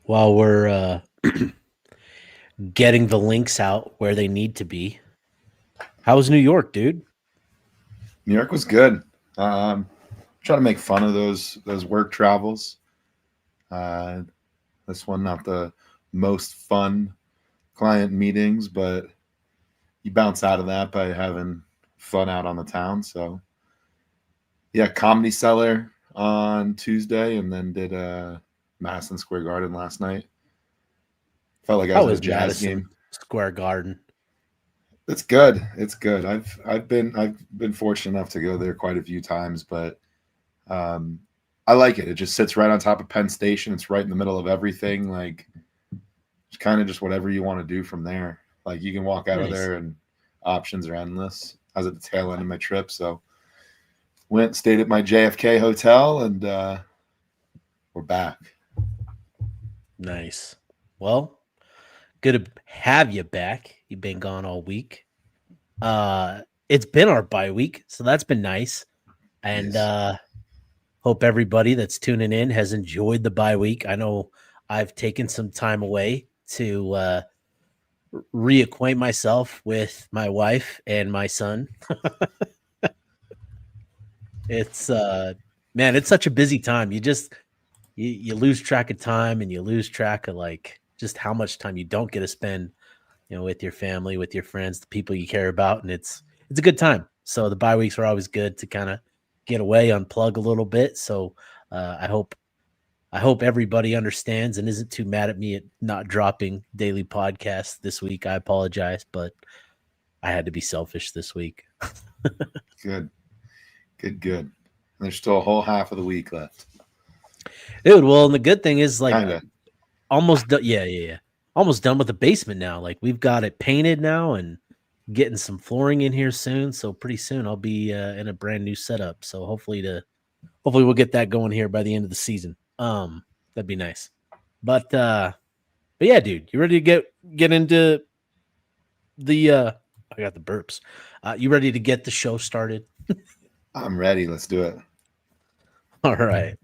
while we're getting the links out where they need to be. How was New York, dude? New York was good. Try to make fun of those work travels. Uh, this one not the most fun client meetings, but you bounce out of that by having fun out on the town. So yeah, Comedy Cellar on Tuesday, and then did Madison Square Garden last night. Felt like I was How at a is jazz Madison game. Square Garden? It's good. It's good. I've been fortunate enough to go there quite a few times, but um, I like it. It just sits right on top of Penn Station. It's right in the middle of everything. Like it's kind of just whatever you want to do from there. Like you can walk out of Nice. there and options are endless. I was at the tail end of my trip, so went stayed at my JFK hotel, and we're back. Nice. Well, good to have you back. You've been gone all week. It's been our bye week, so that's been nice. And Yes. hope everybody that's tuning in has enjoyed the bye week. I know I've taken some time away to reacquaint myself with my wife and my son. It's man, it's such a busy time. You lose track of time and you lose track of like just how much time you don't get to spend, with your family, with your friends, the people you care about, and it's a good time. So the bye weeks are always good to kind of get away, unplug a little bit. So I hope everybody understands and isn't too mad at me at not dropping daily podcasts this week. I apologize, but I had to be selfish this week. Good. Good. Good. There's still a whole half of the week left. Dude, well, and the good thing is like Kind of. almost done. Yeah, yeah, yeah. Almost done with the basement now. Like we've got it painted now and getting some flooring in here soon. So pretty soon I'll be in a brand new setup. So hopefully we'll get that going here by the end of the season. That'd be nice. But yeah, dude, you ready to get into the I got the burps. You ready to get the show started? I'm ready. Let's do it. All right.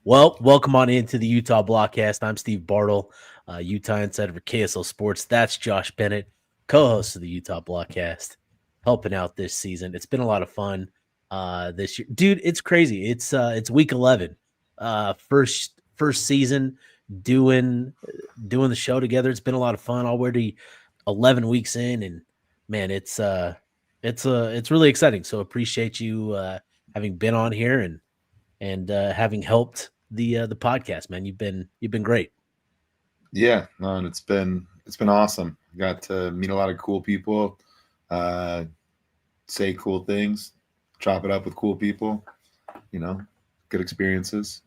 Well, welcome on into the Utah Blockcast. I'm Steve Bartle, Utah insider for KSL Sports. That's Josh Bennett, co-host of the Utah Blockcast, helping out this season. It's been a lot of fun this year, dude. It's crazy. It's week 11, first season doing the show together. It's been a lot of fun. Already 11 weeks in, and man, it's really exciting. So appreciate you having been on here and having helped the podcast, man. You've been great. Yeah. No, and it's been awesome. Got to meet a lot of cool people, uh, say cool things, chop it up with cool people. You know, good experiences.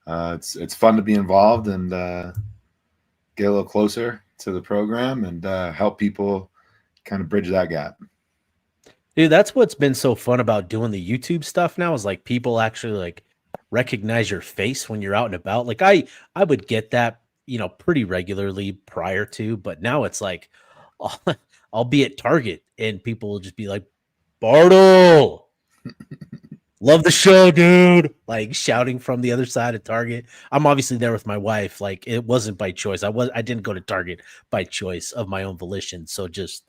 It's fun to be involved and get a little closer to the program and help people kind of bridge that gap. Dude, that's what's been so fun about doing the YouTube stuff now is like people actually like recognize your face when you're out and about. Like I would get that, pretty regularly prior to, but now it's like I'll, I'll be at Target and people will just be like, Bartle, love the show, dude. Like shouting from the other side of Target. I'm obviously there with my wife. Like it wasn't by choice. I didn't go to Target by choice of my own volition. So just,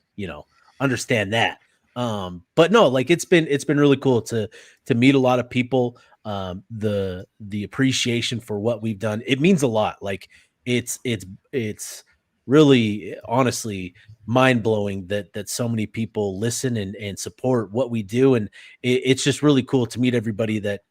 understand that. But no, like it's been really cool to meet a lot of people. The appreciation for what we've done. It means a lot. Like it's really honestly mind blowing that so many people listen and support what we do, and it's just really cool to meet everybody that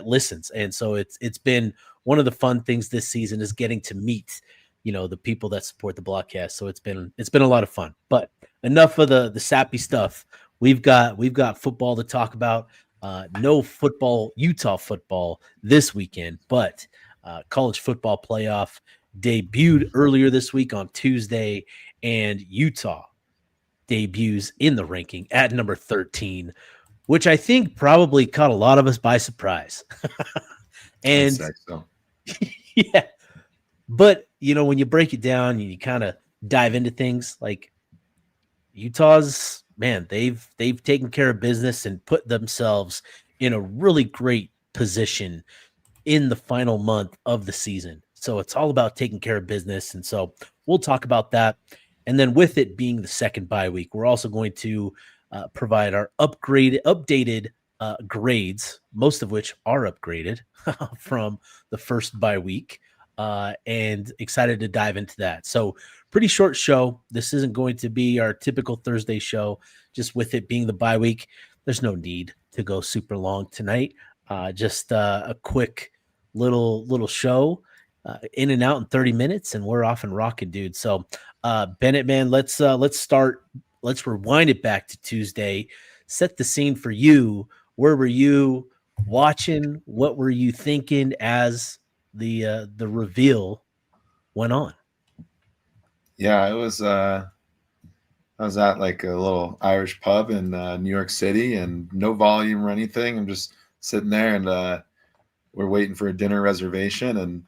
listens. And so it's been one of the fun things this season is getting to meet the people that support the broadcast. So it's been a lot of fun. But enough of the sappy stuff. We've got football to talk about. No football, Utah football this weekend, but college football playoff debuted earlier this week on Tuesday, and Utah debuts in the ranking at number 13, which I think probably caught a lot of us by surprise. I'd And say so. yeah, but when you break it down and you kind of dive into things like Utah's, man, they've taken care of business and put themselves in a really great position in the final month of the season. So it's all about taking care of business. And so we'll talk about that. And then with it being the second bye week, we're also going to provide our updated grades, most of which are upgraded from the first bye week. And excited to dive into that. So, pretty short show. This isn't going to be our typical Thursday show, just with it being the bye week. There's no need to go super long tonight. Just a quick little show, in and out in 30 minutes, and we're off and rocking, dude. So, Bennett, man, let's start. Let's rewind it back to Tuesday. Set the scene for you. Where were you watching? What were you thinking as the reveal went on? Yeah, it was. I was at like a little Irish pub in New York City, and no volume or anything. I'm just sitting there, and we're waiting for a dinner reservation, and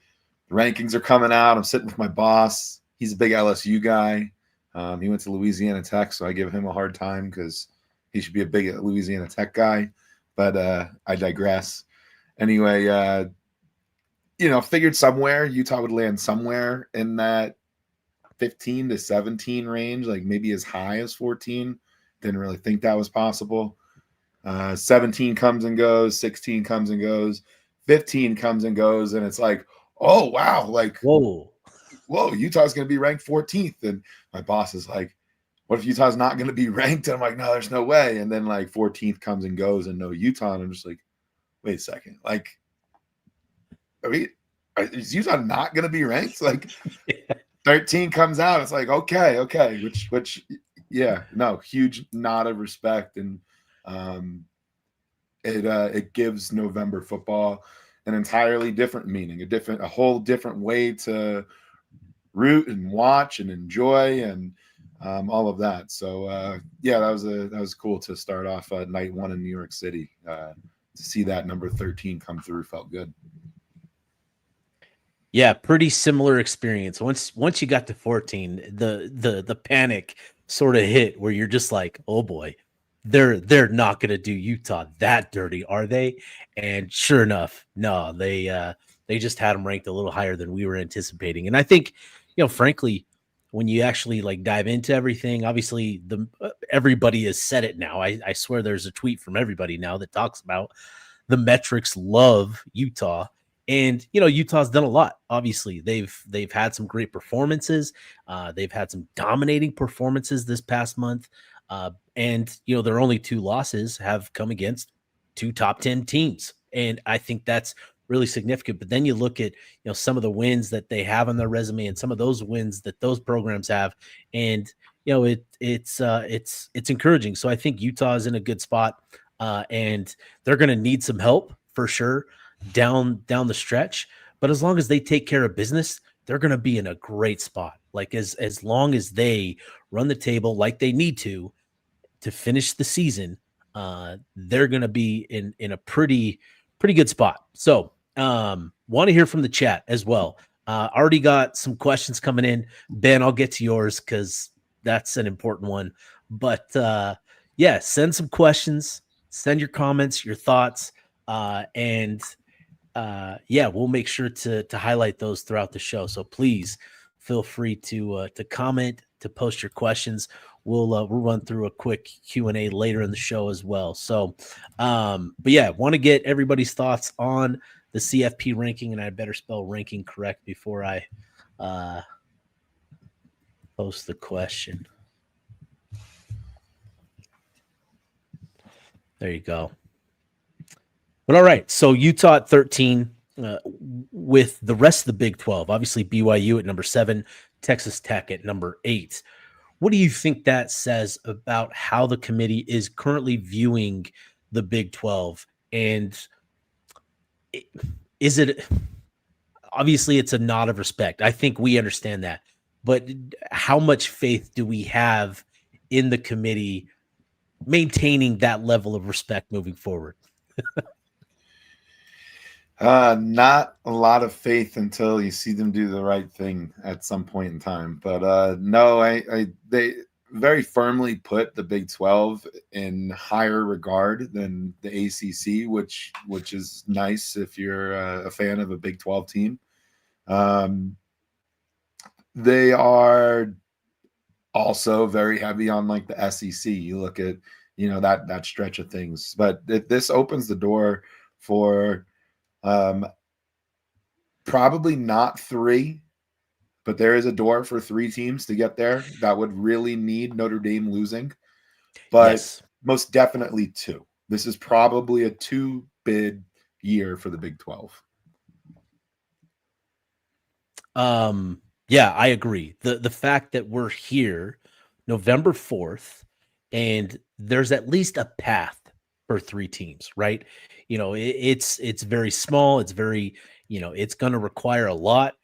the rankings are coming out. I'm sitting with my boss. He's a big LSU guy. He went to Louisiana Tech, so I give him a hard time because he should be a big Louisiana Tech guy. But I digress. Anyway, figured somewhere Utah would land somewhere in that 15 to 17 range, like maybe as high as 14. Didn't really think that was possible. 17 comes and goes, 16 comes and goes, 15 comes and goes, and it's like, oh wow, like Whoa, Utah's going to be ranked 14th. And my boss is like, what if Utah's not going to be ranked? And I'm like, no, there's no way. And then like 14th comes and goes and no Utah. And I'm just like, wait a second. Like, is Utah not going to be ranked? Like 13 comes out. It's like, okay. Which, yeah, no, huge nod of respect. And it gives November football an entirely different meaning, a whole different way to root and watch and enjoy and all of that. So yeah, that was cool to start off night one in New York City. To see that number 13 come through felt good. yeah, pretty similar experience. Once you got to 14, the panic sort of hit where you're just like, oh boy, they're not going to do Utah that dirty, are they? And sure enough, no, they just had them ranked a little higher than we were anticipating. And I think, frankly, when you actually like dive into everything, obviously everybody has said it now. I swear there's a tweet from everybody now that talks about the metrics love Utah. And Utah's done a lot. Obviously, they've had some great performances. They've had some dominating performances this past month. And their only two losses have come against two top 10 teams. And I think that's really significant. But then you look at some of the wins that they have on their resume and some of those wins that those programs have, and it's encouraging. So I think Utah is in a good spot, and they're going to need some help for sure down the stretch. But as long as they take care of business, they're going to be in a great spot. Like as long as they run the table like they need to finish the season, they're going to be in a pretty good spot. So want to hear from the chat as well. Already got some questions coming in. Ben, I'll get to yours because that's an important one. But yeah, send some questions, send your comments, your thoughts, and yeah, we'll make sure to highlight those throughout the show. So please feel free to comment, to post your questions. We'll run through a quick Q&A later in the show as well. So, but yeah, want to get everybody's thoughts on the CFP ranking, and I better spell ranking correct before I post the question. There you go. But all right, so Utah at 13, with the rest of the Big 12. Obviously, BYU at number 7, Texas Tech at number 8. What do you think that says about how the committee is currently viewing the Big 12? And is it obviously it's a nod of respect? I think we understand that. But how much faith do we have in the committee maintaining that level of respect moving forward? Not a lot of faith until you see them do the right thing at some point in time. But no, they very firmly put the Big 12 in higher regard than the ACC, which is nice if you're a fan of a Big 12 team. Um, they are also very heavy on like the SEC. You look at that stretch of things, but this opens the door for um, probably not three, but there is a door for three teams to get there that would really need Notre Dame losing, but Yes. most definitely two. This is probably a two bid year for the Big 12. Yeah, I agree. The fact that we're here November 4th and there's at least a path for three teams, right? It's very small, it's very, it's going to require a lot.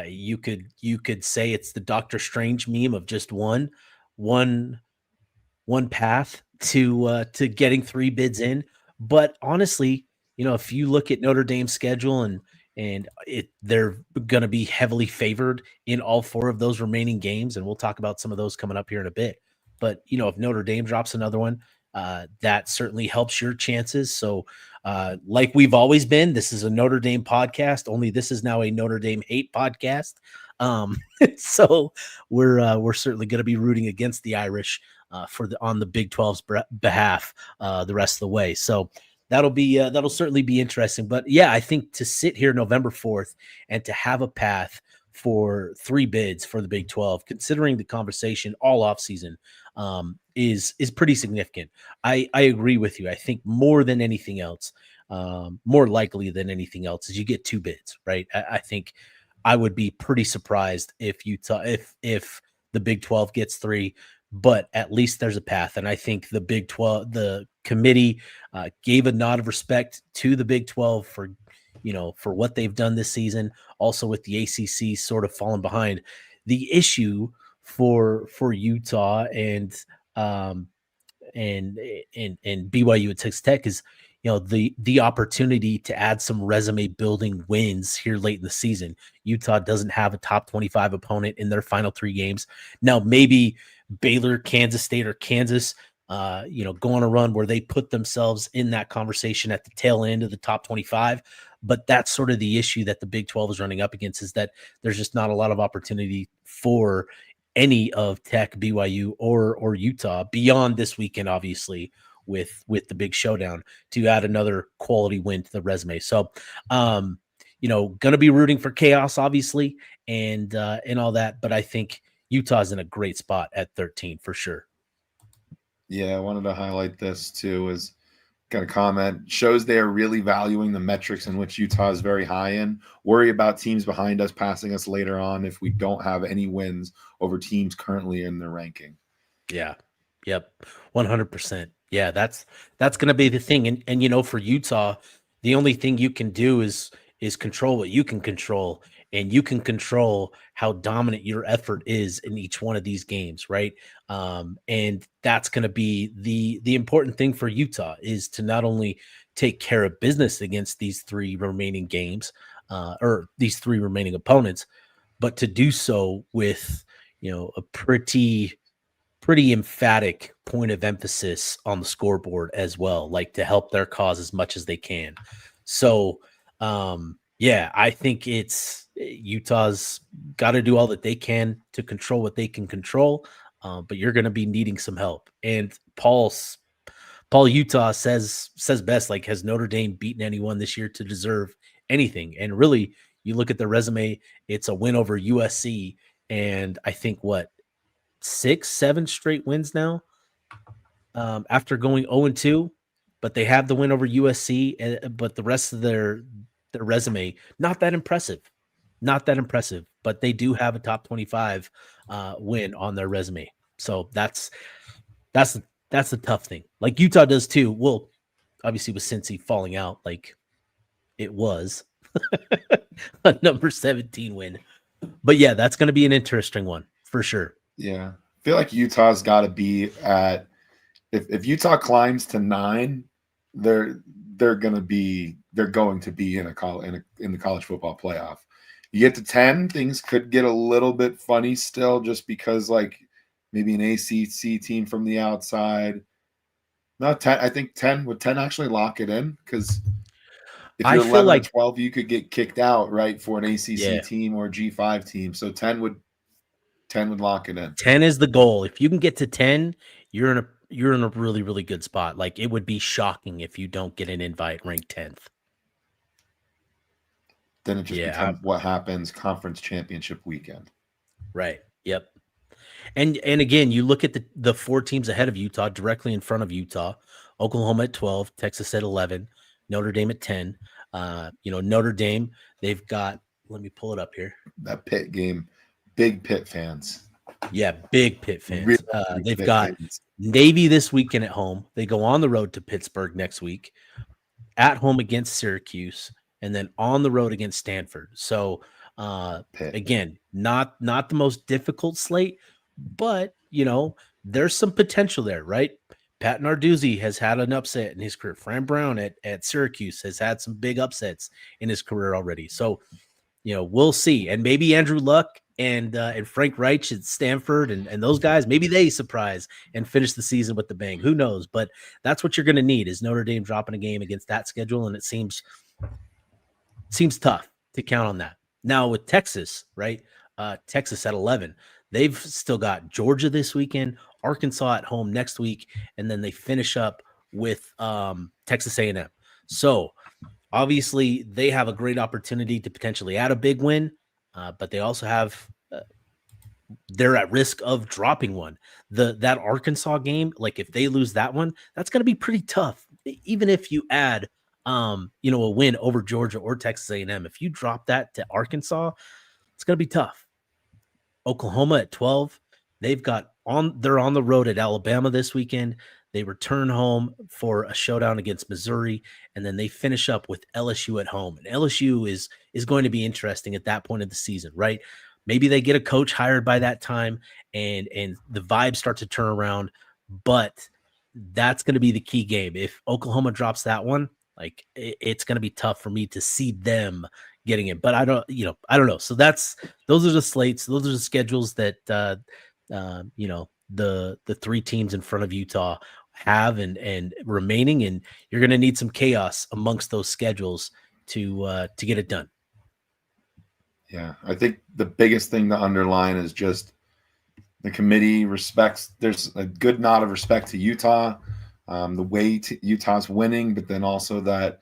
You could say it's the Doctor Strange meme of just one one path to getting three bids in. But honestly, if you look at Notre Dame's schedule they're going to be heavily favored in all four of those remaining games, and we'll talk about some of those coming up here in a bit. But if Notre Dame drops another one, that certainly helps your chances. So, like we've always been, this is a Notre Dame podcast. Only this is now a Notre Dame hate podcast. Um, so we're certainly going to be rooting against the Irish on the Big 12's behalf the rest of the way. So that'll certainly be interesting. But yeah, I think to sit here November 4th and to have a path for three bids for the Big 12, considering the conversation all offseason, is pretty significant. I agree with you. I think more than anything else, more likely than anything else, is you get two bids, right? I think I would be pretty surprised if Utah if the Big 12 gets three, but at least there's a path. And I think the Big 12, the committee, gave a nod of respect to the Big 12 for what they've done this season. Also, with the ACC sort of falling behind, the issue for Utah um, and and BYU at Texas Tech is the opportunity to add some resume building wins here late in the season. Utah doesn't have a top 25 opponent in their final three games. Now maybe Baylor, Kansas State, or Kansas go on a run where they put themselves in that conversation at the tail end of the top 25. But that's sort of the issue that the Big 12 is running up against, is that there's just not a lot of opportunity for any of Tech, BYU, or Utah beyond this weekend, obviously, with the big showdown, to add another quality win to the resume. So, going to be rooting for chaos, obviously, and all that. But I think Utah's in a great spot at 13 for sure. Yeah, I wanted to highlight this too. Is got a comment shows they are really valuing the metrics in which Utah is very high in. Worry about teams behind us passing us later on if we don't have any wins over teams currently in their ranking. Yeah. Yep. 100%. Yeah, that's going to be the thing. And for Utah, the only thing you can do is control what you can control, and you can control how dominant your effort is in each one of these games, right? And that's going to be the important thing for Utah, is to not only take care of business against these three remaining games, or these three remaining opponents, but to do so with a pretty emphatic point of emphasis on the scoreboard as well, like to help their cause as much as they can. So, yeah, I think it's Utah's got to do all that they can to control what they can control. But you're going to be needing some help. And Paul Utah says best, like, has Notre Dame beaten anyone this year to deserve anything? And really, you look at the resume, it's a win over USC, and I think what, 6-7 straight wins now, after going 0-2, but they have the win over USC, but the rest of their resume, not that impressive. Not that impressive, but they do have a top 25 win on their resume. So that's that's the tough thing. Like Utah does too. Well, obviously with Cincy falling out, like it was a number 17 win. But yeah, that's going to be an interesting one for sure. Yeah, I feel like Utah's got to be at if Utah climbs to 9, they're they're going to be in in the college football playoff. You get to 10, things could get a little bit funny still, just because like maybe an ACC team from the outside. Not 10. I think 10 would 10 actually lock it in because if I you're feel 11 or like 12, you could get kicked out, right, for an ACC yeah, team or a G5 team. So 10 would lock it in. 10 is the goal. If you can get to 10, you're in a really really good spot. Like it would be shocking if you don't get an invite ranked 10th. Then it just Yeah, becomes what happens conference championship weekend. right. Yep. And again, you look at the four teams ahead of Utah, directly in front of Utah: Oklahoma at 12, Texas at 11, Notre Dame at 10. Notre Dame, they've got. Let me pull it up here. That Pitt game, big Pitt fans. Yeah, big Pitt Really fans. big They've Pitt got fans. Navy this weekend at home. They go on the road to Pittsburgh next week, at home against Syracuse, and then on the road against Stanford. So Pitt. again, not the most difficult slate, but there's some potential there, right? Pat Narduzzi has had an upset in his career. Fran Brown at Syracuse has had some big upsets in his career already. So we'll see. And maybe Andrew Luck and Frank Reich at Stanford and those guys, maybe they surprise and finish the season with the bang. Who knows? But that's what you're going to need is Notre Dame dropping a game against that schedule, and it seems tough to count on that. Now with Texas, right? Texas at 11, they've still got Georgia this weekend, Arkansas at home next week, and then they finish up with Texas A&M. So obviously, they have a great opportunity to potentially add a big win, but they also have they're at risk of dropping one. That Arkansas game, like if they lose that one, that's going to be pretty tough. Even if you add a win over Georgia or Texas A&M, if you drop that to Arkansas, it's going to be tough. Oklahoma at 12, they're on the road at Alabama this weekend. They return home for a showdown against Missouri, and then they finish up with LSU at home. And LSU is going to be interesting at that point of the season, right? Maybe they get a coach hired by that time, and the vibes start to turn around. But that's going to be the key game. If Oklahoma drops that one, like it's going to be tough for me to see them getting it. But I don't know. So those are the slates. Those are the schedules that the three teams in front of Utah have and remaining, and you're going to need some chaos amongst those schedules to get it done. Yeah, I think the biggest thing to underline is just the committee respects. There's a good nod of respect to Utah, the way Utah's winning, but then also that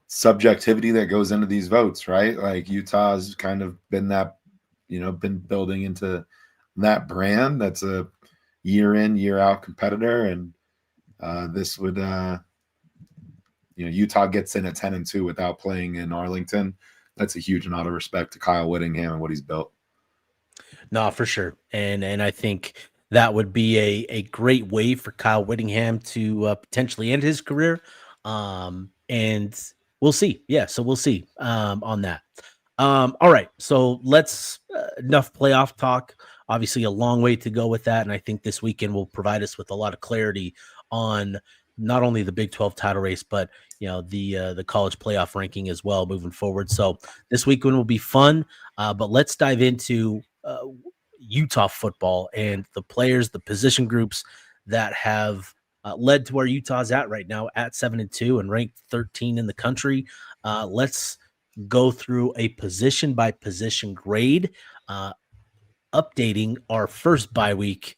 subjectivity that goes into these votes, right? Like Utah's kind of been that, been building into that brand. That's a year in, year out competitor, and this would, Utah gets in at 10-2 without playing in Arlington. That's a huge nod of respect to Kyle Whittingham and what he's built. No, for sure. And I think that would be a great way for Kyle Whittingham to potentially end his career. And we'll see. Yeah, so we'll see on that. All right. So let's enough playoff talk. Obviously, a long way to go with that. And I think this weekend will provide us with a lot of clarity on not only the Big 12 title race, but the college playoff ranking as well moving forward. So this weekend will be fun. But let's dive into Utah football and the players, the position groups that have led to where Utah's at right now at 7-2 and ranked 13 in the country. Let's go through a position by position grade, updating our first bye week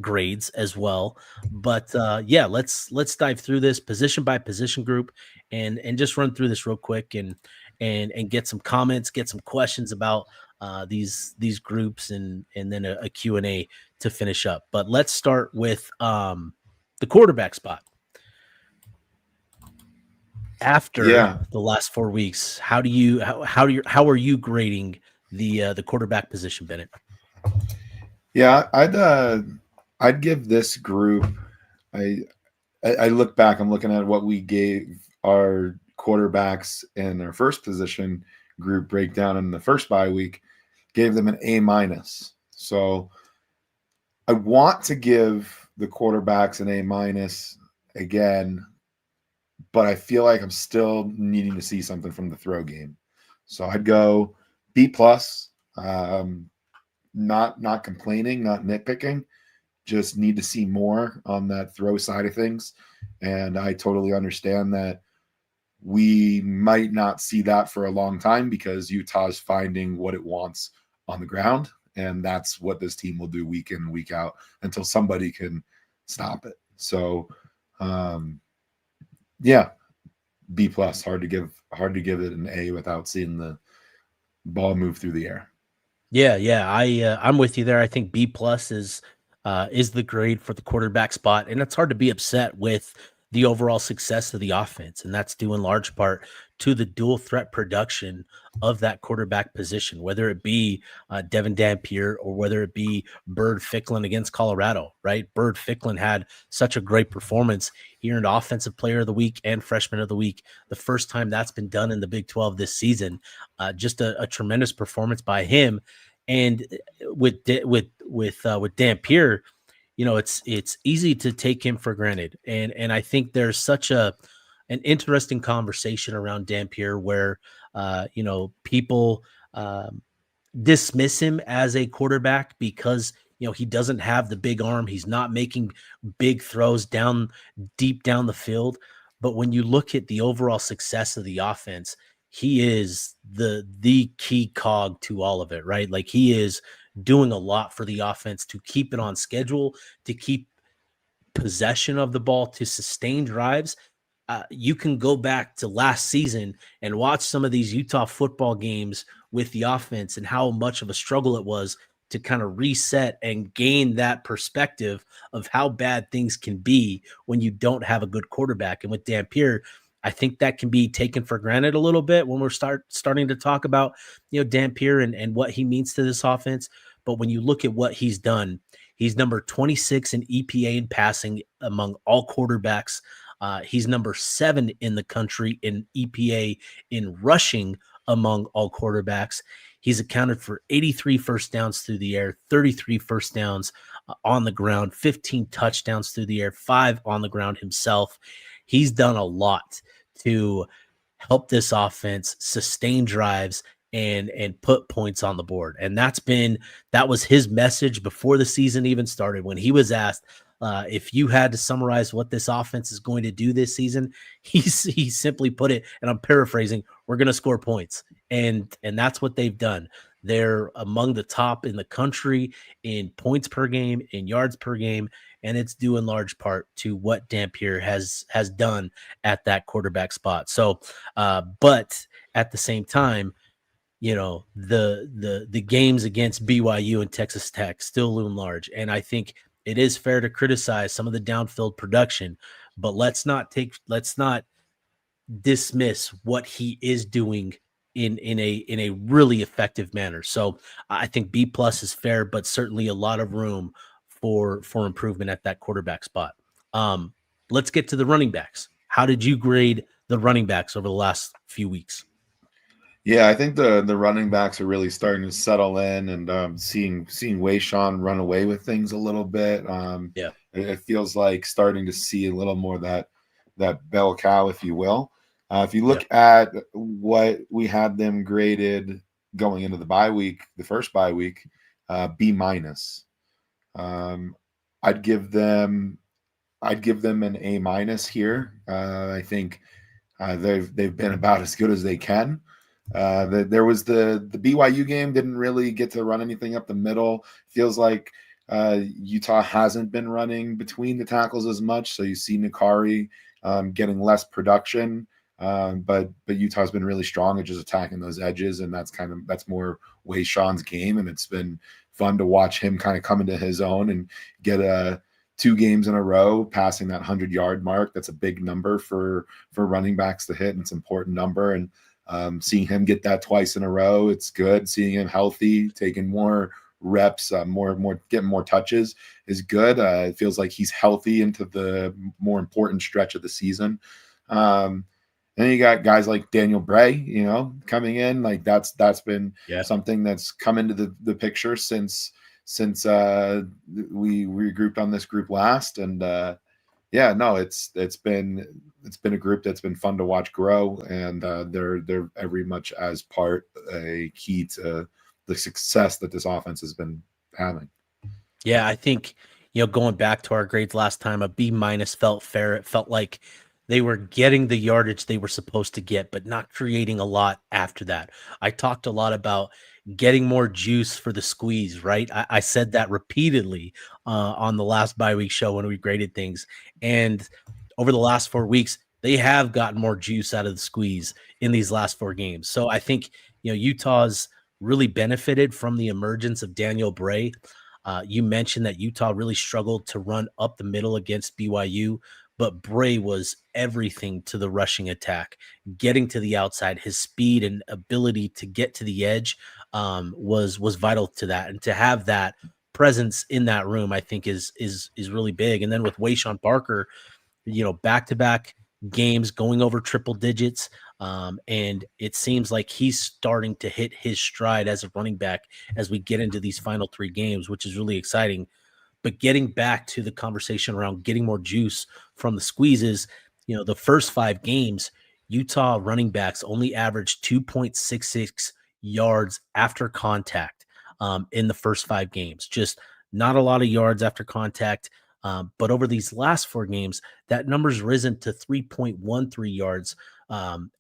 grades as well. But yeah, let's dive through this position by position group and just run through this real quick and get some comments, get some questions about these groups and then a Q&A to finish up. But let's start with the quarterback spot. After the last 4 weeks, how are you grading the quarterback position, Bennett? Yeah, I'd give this group. I look back. I'm looking at what we gave our quarterbacks in our first position group breakdown in the first bye week. Gave them an A-. So I want to give the quarterbacks an A- again, but I feel like I'm still needing to see something from the throw game. So I'd go B+. Not complaining, not nitpicking. Just need to see more on that throw side of things. And I totally understand that we might not see that for a long time because Utah's finding what it wants on the ground. And that's what this team will do week in, week out until somebody can stop it. So, um, yeah, B plus. Hard to give it an A without seeing the ball move through the air. Yeah, I'm with you there. I think B plus is the grade for the quarterback spot, and it's hard to be upset with the overall success of the offense, and that's due in large part to the dual threat production of that quarterback position, whether it be Devin Dampier or whether it be Bird Ficklin against Colorado. Right, Bird Ficklin had such a great performance. He earned Offensive Player of the Week and Freshman of the Week, the first time that's been done in the Big 12 this season. Just a tremendous performance by him. And with Dampier, it's easy to take him for granted, and I think there's such an interesting conversation around Dampier where people dismiss him as a quarterback because he doesn't have the big arm. He's not making big throws deep down the field. But when you look at the overall success of the offense, he is the key cog to all of it, right? Like he is doing a lot for the offense to keep it on schedule, to keep possession of the ball, to sustain drives. You can go back to last season and watch some of these Utah football games with the offense and how much of a struggle it was to kind of reset and gain that perspective of how bad things can be when you don't have a good quarterback. And with Dampier, I think that can be taken for granted a little bit when we're starting to talk about Dampier and what he means to this offense. But when you look at what he's done, he's number 26 in EPA in passing among all quarterbacks. He's number 7 in the country in EPA in rushing among all quarterbacks. He's accounted for 83 first downs through the air, 33 first downs on the ground, 15 touchdowns through the air, 5 on the ground himself. He's done a lot to help this offense sustain drives and put points on the board. And that was his message before the season even started when he was asked, if you had to summarize what this offense is going to do this season, he simply put it, and I'm paraphrasing, we're going to score points. And that's what they've done. They're among the top in the country in points per game, in yards per game, and it's due in large part to what Dampier has done at that quarterback spot. But at the same time, the games against BYU and Texas Tech still loom large, and I think it is fair to criticize some of the downfield production, but let's not dismiss what he is doing in a really effective manner. So I think B plus is fair, but certainly a lot of room for improvement at that quarterback spot. Let's get to the running backs. How did you grade the running backs over the last few weeks? Yeah, I think the running backs are really starting to settle in, and seeing Wayshawn run away with things a little bit. Yeah, It feels like starting to see a little more that bell cow, if you will. If you yeah, look at what we had them graded going into the bye week, the first bye week, B minus. Um, I'd give them an A minus here. I think they've been about as good as they can. There was the BYU game, didn't really get to run anything up the middle. Feels like Utah hasn't been running between the tackles as much, so you see Nikari getting less production. But Utah's been really strong at just attacking those edges, and that's more Wayshawn's game, and it's been fun to watch him kind of come into his own and get 2 games in a row passing that 100-yard mark. That's a big number for running backs to hit, and it's an important number. And seeing him get that twice in a row, it's good. Seeing him healthy, taking more reps, getting more touches is good. It feels like he's healthy into the more important stretch of the season. Then you got guys like Daniel Bray, coming in. Like that's been yeah. something that's come into the picture since we regrouped on this group last. And yeah, no, it's been a group that's been fun to watch grow, and they're very much as part a key to the success that this offense has been having. Yeah, I think, going back to our grades last time, a B minus felt fair. It felt like They were getting the yardage they were supposed to get, but not creating a lot after that. I talked a lot about getting more juice for the squeeze, right? I said that repeatedly on the last bye week show when we graded things. And over the last 4 weeks, they have gotten more juice out of the squeeze in these last 4 games. So I think, Utah's really benefited from the emergence of Daniel Bray. You mentioned that Utah really struggled to run up the middle against BYU, but Bray was everything to the rushing attack, getting to the outside. His speed and ability to get to the edge was vital to that, and to have that presence in that room, I think is really big. And then with Wayshawn Parker, back to back games going over triple digits. And it seems like he's starting to hit his stride as a running back as we get into these final 3 games, which is really exciting. But getting back to the conversation around getting more juice from the squeezes, the first 5 games, Utah running backs only averaged 2.66 yards after contact in the first 5 games. Just not a lot of yards after contact. But over these last 4 games, that number's risen to 3.13 yards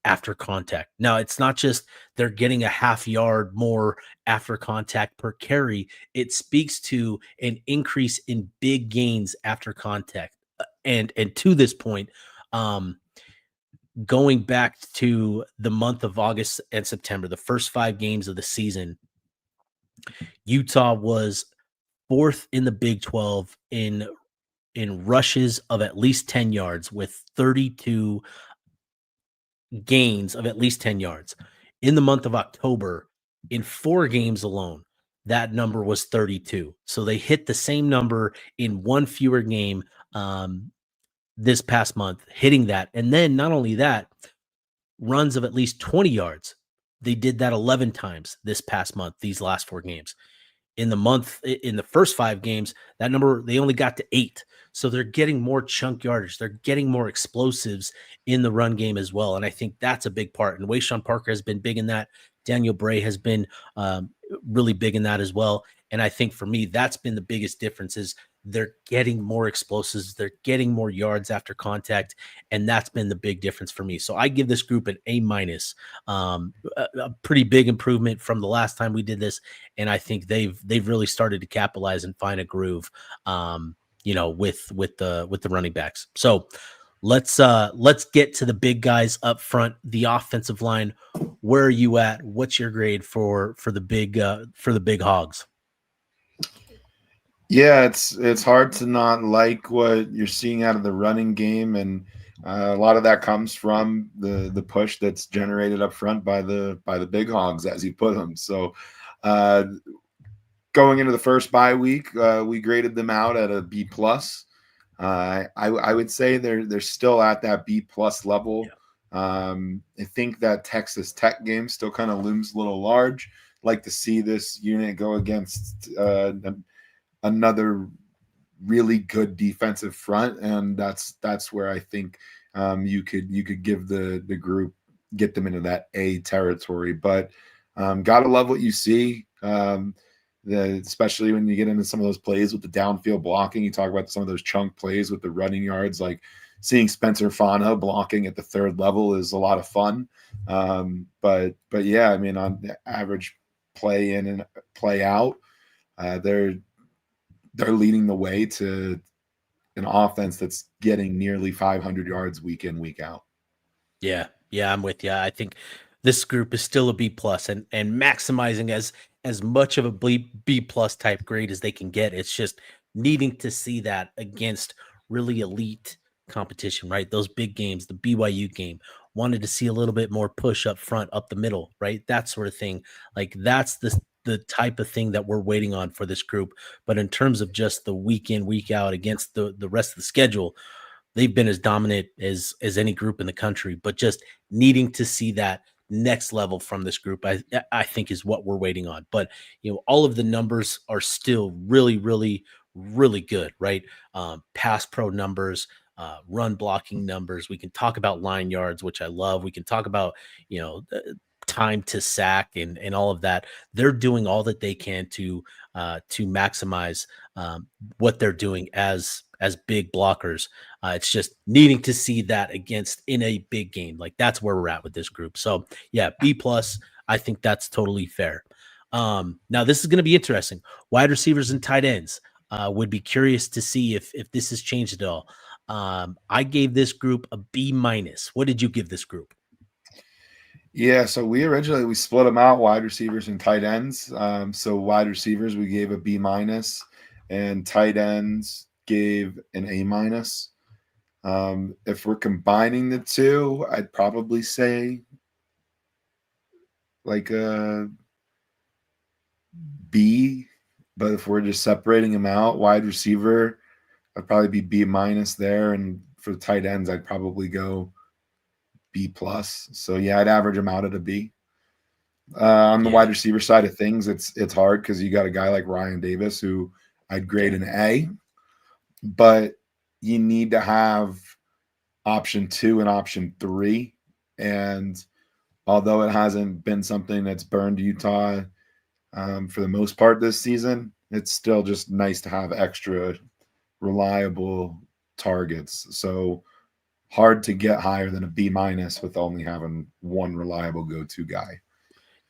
after contact. Now, it's not just they're getting a half yard more after contact per carry. It speaks to an increase in big gains after contact. And to this point, going back to the month of August and September, the first 5 games of the season, Utah was fourth in the Big 12 in rushes of at least 10 yards with 32 gains of at least 10 yards. In the month of October, in 4 games alone, that number was 32. So they hit the same number in one fewer game this past month, hitting that. And then not only that, runs of at least 20 yards. They did that 11 times this past month, these last 4 games. In the first 5 games, that number, they only got to 8. So they're getting more chunk yardage. They're getting more explosives in the run game as well. And I think that's a big part. And Wayshawn Parker has been big in that. Daniel Bray has been really big in that as well. And I think for me, that's been the biggest difference is they're getting more explosives. They're getting more yards after contact. And that's been the big difference for me. So I give this group an A minus, a pretty big improvement from the last time we did this. And I think they've really started to capitalize and find a groove, with the running backs. So let's get to the big guys up front, the offensive line. Where are you at? What's your grade for the big hogs? Yeah, it's hard to not like what you're seeing out of the running game, and a lot of that comes from the push that's generated up front by the big hogs, as you put them. So, uh, going into the first bye week, we graded them out at a B plus. I would say they're still at that B plus level. I think that Texas Tech game still kind of looms a little large. Like to see this unit go against another really good defensive front, and that's where I think you could give the group, get them into that A territory. But gotta love what you see. Especially when you get into some of those plays with the downfield blocking. You talk about some of those chunk plays with the running yards, like seeing Spencer Fano blocking at the third level is a lot of fun. But yeah, I mean, on the average play in and play out, they're leading the way to an offense that's getting nearly 500 yards week in, week out. Yeah, I'm with you. I think this group is still a B plus, and maximizing as much of a B plus type grade as they can get. It's just needing to see that against really elite competition, right? Those big games, the BYU game, wanted to see a little bit more push up front, up the middle, right? That sort of thing. Like that's the type of thing that we're waiting on for this group. But in terms of just the week in, week out against the rest of the schedule, they've been as dominant as any group in the country. But just needing to see that next level from this group, I think is what we're waiting on. But all of the numbers are still really, really, really good, right? Pass pro numbers, run blocking numbers. We can talk about line yards, which I love. We can talk about time to sack and all of that. They're doing all that they can to maximize what they're doing as as big blockers. It's just needing to see that against in a big game. Like that's where we're at with this group. So yeah, B plus. I think that's totally fair. Now this is going to be interesting. Wide receivers and tight ends. Would be curious to see if this has changed at all. I gave this group a B minus. What did you give this group? Yeah, so we split them out, wide receivers and tight ends. So wide receivers we gave a B minus, and tight ends gave an A minus. If we're combining the two, I'd probably say like a B. But if we're just separating them out, wide receiver, I'd probably be B minus there, and for the tight ends, I'd probably go B plus. So yeah, I'd average them out at a B. On the Yeah, wide receiver side of things, it's hard because you got a guy like Ryan Davis who I'd grade yeah, an A, but you need to have option 2 and option 3. And although it hasn't been something that's burned Utah for the most part this season, it's still just nice to have extra reliable targets. So hard to get higher than a B minus with only having one reliable go-to guy.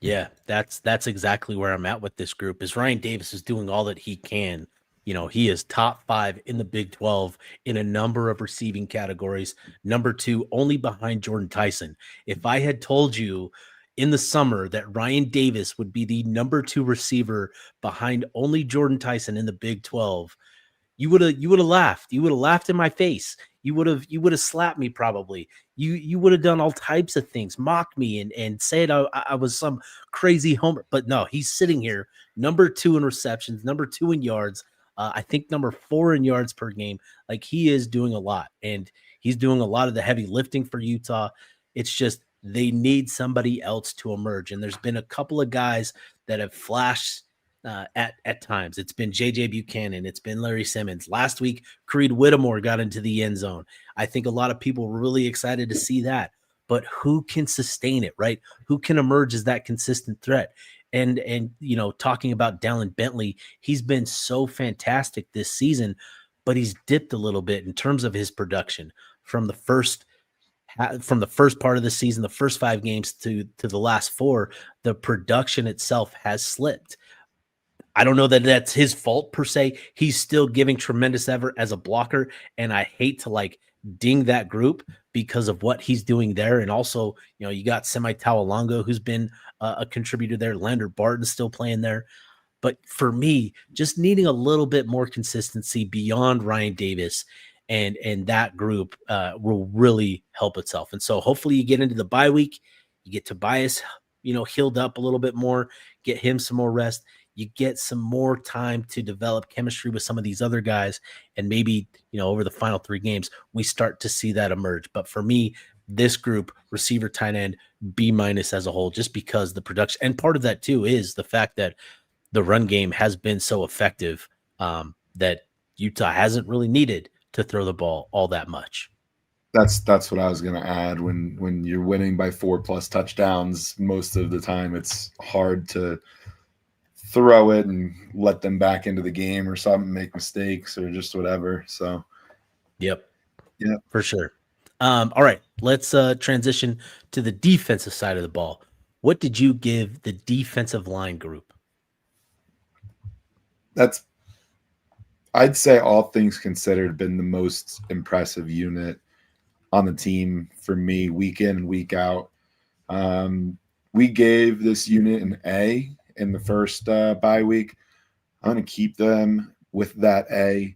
yeah. That's exactly where I'm at with this group. Is Ryan Davis is doing all that he can. He is top 5 in the Big 12 in a number of receiving categories. Number 2, only behind Jordan Tyson. If I had told you in the summer that Ryan Davis would be the number 2 receiver behind only Jordan Tyson in the Big 12, you would have laughed. You would have laughed in my face. You would have slapped me probably. You would have done all types of things, mocked me and said I was some crazy homer. But no, he's sitting here number 2 in receptions, number 2 in yards. I think number 4 in yards per game. Like he is doing a lot, and he's doing a lot of the heavy lifting for Utah. It's just they need somebody else to emerge, and there's been a couple of guys that have flashed at times. It's been JJ Buchanan. It's been Larry Simmons. Last week, Creed Whittemore got into the end zone. I think a lot of people were really excited to see that. But who can sustain it, right? Who can emerge as that consistent threat? And talking about Dallin Bentley, he's been so fantastic this season, but he's dipped a little bit in terms of his production from the first part of the season, the first 5 games to the last 4. The production itself has slipped. I don't know that that's his fault per se. He's still giving tremendous effort as a blocker, and I hate to ding that group because of what he's doing there. And also, you got Semi Tawalongo, who's been a contributor there. Lander Barton's still playing there. But for me, just needing a little bit more consistency beyond Ryan Davis and that group will really help itself. And so hopefully you get into the bye week, you get Tobias, healed up a little bit more, get him some more rest. You get some more time to develop chemistry with some of these other guys. And maybe, over the final 3 games, we start to see that emerge. But for me, this group, receiver, tight end, B minus as a whole, just because the production, and part of that too is the fact that the run game has been so effective that Utah hasn't really needed to throw the ball all that much. That's what I was going to add. When you're winning by 4+ touchdowns, most of the time it's hard to throw it and let them back into the game or something, make mistakes or just whatever. So, Yep, yeah, for sure. All right, let's transition to the defensive side of the ball. What did you give the defensive line group? that's I'd say all things considered been the most impressive unit on the team for me, week in and week out. We gave this unit an A in the first bye week. I'm going to keep them with that A.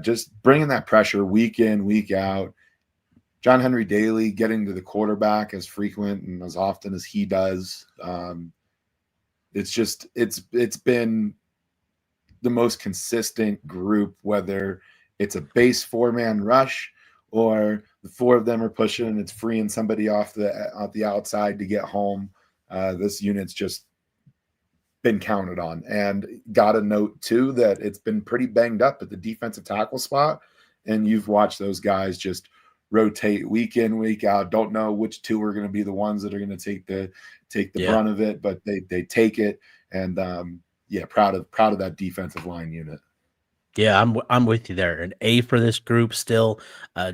Just bringing that pressure week in, week out. John Henry Daly getting to the quarterback as frequent and as often as he does. It's been the most consistent group, whether it's a base 4-man rush or the 4 of them are pushing and it's freeing somebody off the outside to get home. This unit's just been counted on. And got to note too that it's been pretty banged up at the defensive tackle spot. And you've watched those guys just rotate week in, week out. Don't know which 2 are going to be the ones that are going to take the brunt of it, but they take it. And yeah, proud of that defensive line unit. Yeah, I'm with you there. An A for this group still.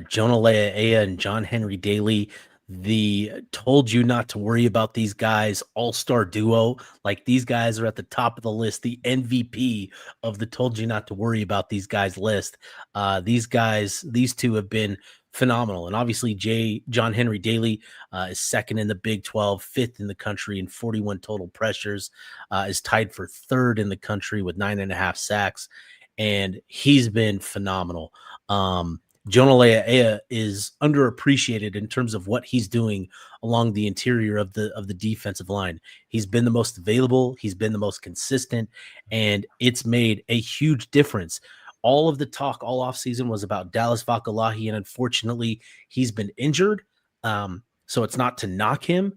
Jonah Leah and John Henry Daly. The told you not to worry about these guys, all-star duo. Like these guys are at the top of the list, the MVP of the told you not to worry about these guys list. These guys, these two have been phenomenal. And obviously, John Henry Daly is second in the Big 12, fifth in the country in 41 total pressures, is tied for third in the country with 9.5 sacks, and he's been phenomenal. Jonah Leah is underappreciated in terms of what he's doing along the interior of the defensive line. He's been the most available, he's been the most consistent, and it's made a huge difference. All of the talk all offseason was about Dallas Vakalahi, and unfortunately, he's been injured. So it's not to knock him,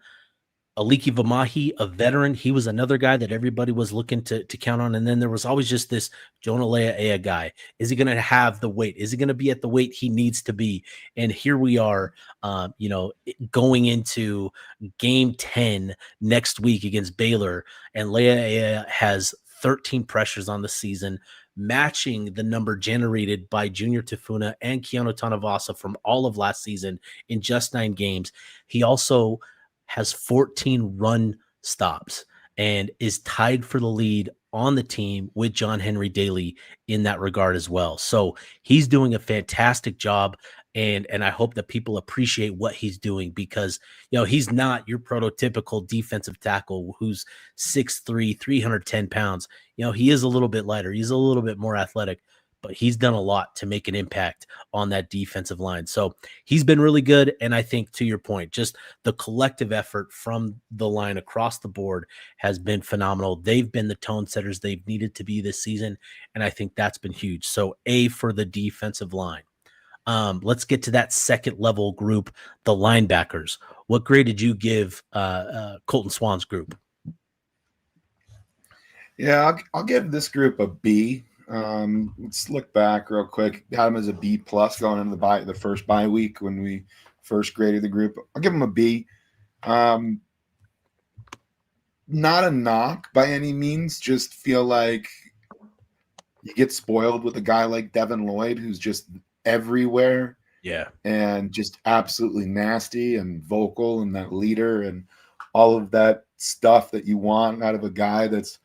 Aliki Vamahi, a veteran, he was another guy that everybody was looking to count on. And then there was always just this Jonah Leah guy. Is he going to have the weight? Is he going to be at the weight he needs to be? And here we are, going into game 10 next week against Baylor. And Leah has 13 pressures on the season, matching the number generated by Junior Tafuna and Keanu Tanavasa from all of last season in just 9 games. He also has 14 run stops and is tied for the lead on the team with John Henry Daly in that regard as well. So he's doing a fantastic job. And I hope that people appreciate what he's doing, because, he's not your prototypical defensive tackle who's 6'3", 310 pounds. He is a little bit lighter. He's a little bit more athletic, but he's done a lot to make an impact on that defensive line. So he's been really good. And I think, to your point, just the collective effort from the line across the board has been phenomenal. They've been the tone setters they've needed to be this season, and I think that's been huge. So A for the defensive line. Let's get to that second level group, the linebackers. What grade did you give Colton Swan's group? Yeah, I'll give this group a B. Let's look back real quick. Had him as a B plus going into the first bye week when we first graded the group. I'll give him a B. Not a knock by any means. Just feel like you get spoiled with a guy like Devin Lloyd, who's just everywhere. Yeah. And just absolutely nasty and vocal and that leader and all of that stuff that you want out of a guy that's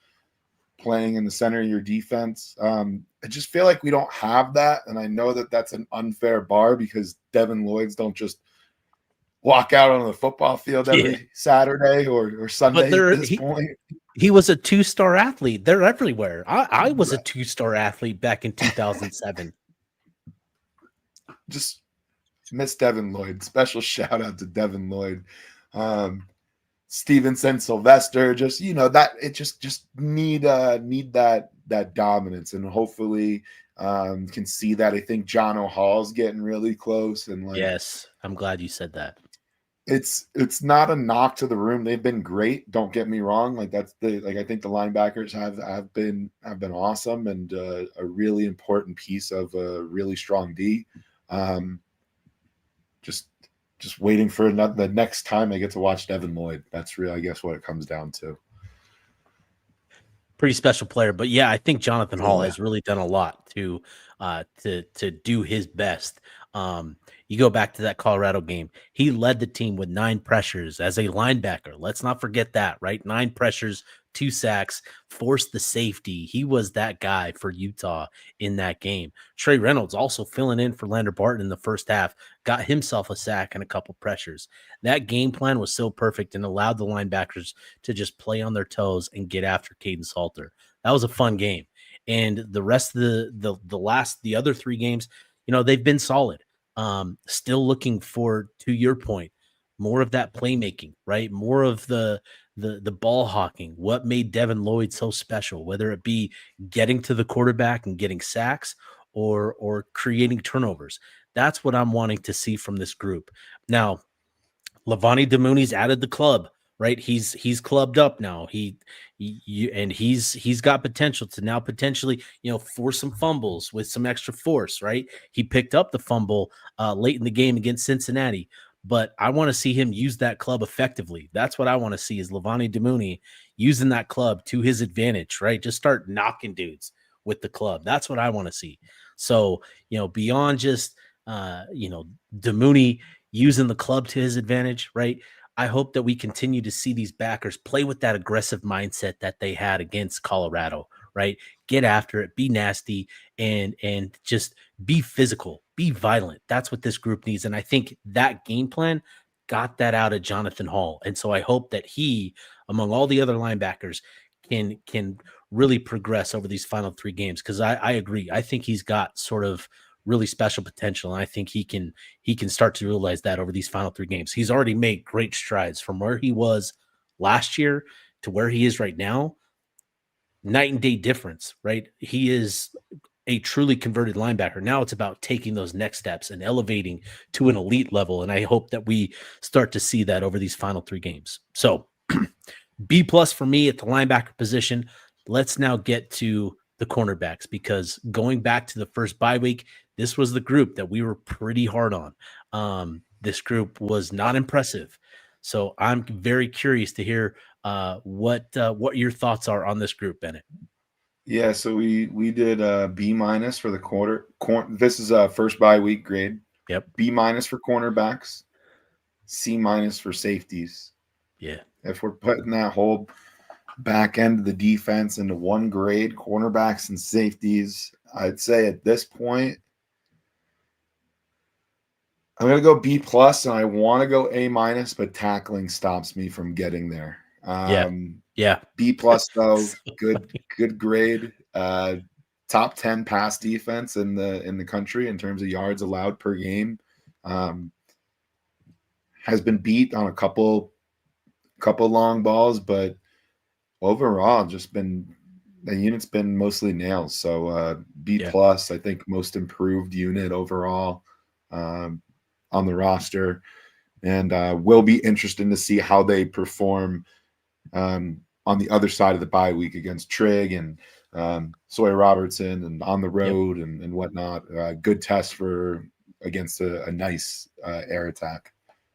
playing in the center of your defense. I just feel like we don't have that. And I know that that's an unfair bar because Devin Lloyds don't just walk out on the football field every Saturday or Sunday at this point. He was a 2-star athlete. They're everywhere. I was a 2-star athlete back in 2007. Just miss Devin Lloyd. Special shout out to Devin Lloyd. Stevenson, Sylvester, just that it just need that dominance, and hopefully can see that. I think John O'Hall's getting really close, and yes, I'm glad you said that. It's not a knock to the room. They've been great. Don't get me wrong. I think the linebackers have been awesome and a really important piece of a really strong D. Just waiting for the next time I get to watch Devin Lloyd. That's really, I guess, what it comes down to. Pretty special player, but yeah, I think Jonathan Hall has really done a lot to do his best. You go back to that Colorado game, he led the team with 9 pressures as a linebacker. Let's not forget that, right? 9 pressures, 2 sacks, forced the safety. He was that guy for Utah in that game. Trey Reynolds also filling in for Lander Barton in the first half, got himself a sack and a couple pressures. That game plan was so perfect and allowed the linebackers to just play on their toes and get after Caden Salter. That was a fun game. And the rest of the other 3 games, they've been solid. Still looking for, to your point, more of that playmaking, right? More of the ball hawking. What made Devin Lloyd so special, whether it be getting to the quarterback and getting sacks or creating turnovers. That's what I'm wanting to see from this group. Now, Lavani Damuni's added the club, right? He's clubbed up now. He's got potential to now potentially, force some fumbles with some extra force, right? He picked up the fumble late in the game against Cincinnati, but I want to see him use that club effectively. That's what I want to see, is Lavani Damuni using that club to his advantage, right? Just start knocking dudes with the club. That's what I want to see. So, beyond just, Demooney using the club to his advantage, right? I hope that we continue to see these backers play with that aggressive mindset that they had against Colorado, right? Get after it, be nasty, and just be physical, be violent. That's what this group needs. And I think that game plan got that out of Jonathan Hall. And so I hope that he, among all the other linebackers, can really progress over these final 3 games. Because I agree. I think he's got sort of really special potential. And I think he can start to realize that over these final 3 games. He's already made great strides from where he was last year to where he is right now. Night and day difference, right? He is a truly converted linebacker. Now it's about taking those next steps and elevating to an elite level. And I hope that we start to see that over these final 3 games. So B+ for me at the linebacker position. Let's now get to the cornerbacks, because going back to the first bye week, this was the group that we were pretty hard on. This group was not impressive. So I'm very curious to hear what your thoughts are on this group, Bennett. Yeah, so we did B- for the quarter. This is a first bye week grade. Yep. B- for cornerbacks, C- for safeties. Yeah. If we're putting that whole back end of the defense into one grade, cornerbacks and safeties, I'd say at this point, I'm going to go B+, and I want to go A-, but tackling stops me from getting there. Yeah. B+ though, good grade. Top 10 pass defense in the country in terms of yards allowed per game. Has been beat on a couple long balls, but overall just been the unit's been mostly nails. So B+, I think most improved unit overall on the roster, and will be interesting to see how they perform on the other side of the bye week against Trigg and Sawyer Robertson and on the road and whatnot. Good test against a nice air attack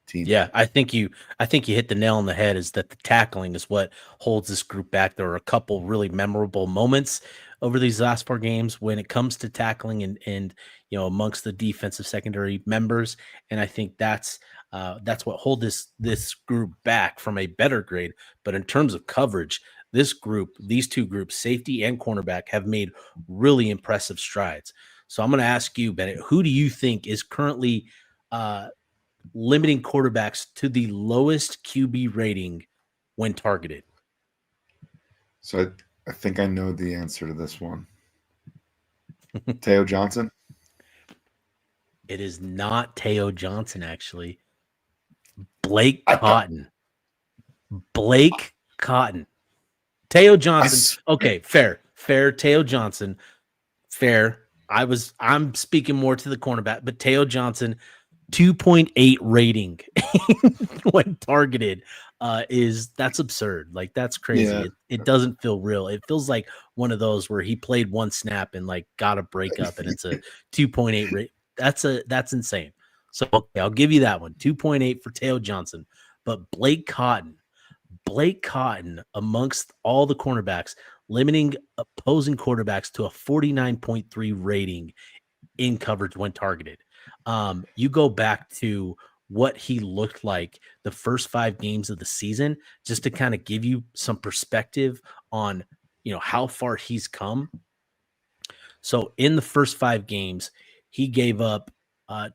team. Yeah, I think you hit the nail on the head, is that the tackling is what holds this group back. There are a couple really memorable moments over these last 4 games when it comes to tackling and amongst the defensive secondary members, and I think that's what hold this group back from a better grade. But in terms of coverage, these 2 groups, safety and cornerback, have made really impressive strides. So I'm going to ask you, Bennett, who do you think is currently limiting quarterbacks to the lowest QB rating when targeted? So I think I know the answer to this one. Teo Johnson? It is not Teo Johnson, actually. Blake Cotton. Blake Cotton. Teo Johnson. Okay, fair. Teo Johnson. Fair. I'm speaking more to the cornerback, but Teo Johnson, 2.8 rating when targeted that's absurd. Like, that's crazy. Yeah. It doesn't feel real. It feels like one of those where he played one snap and like got a breakup and it's a 2.8 rate. That's insane. So okay, I'll give you that one. 2.8 for Teo Johnson. But Blake Cotton amongst all the cornerbacks, limiting opposing quarterbacks to a 49.3 rating in coverage when targeted. You go back to what he looked like the first 5 games of the season, just to kind of give you some perspective on, how far he's come. So in the first 5 games, he gave up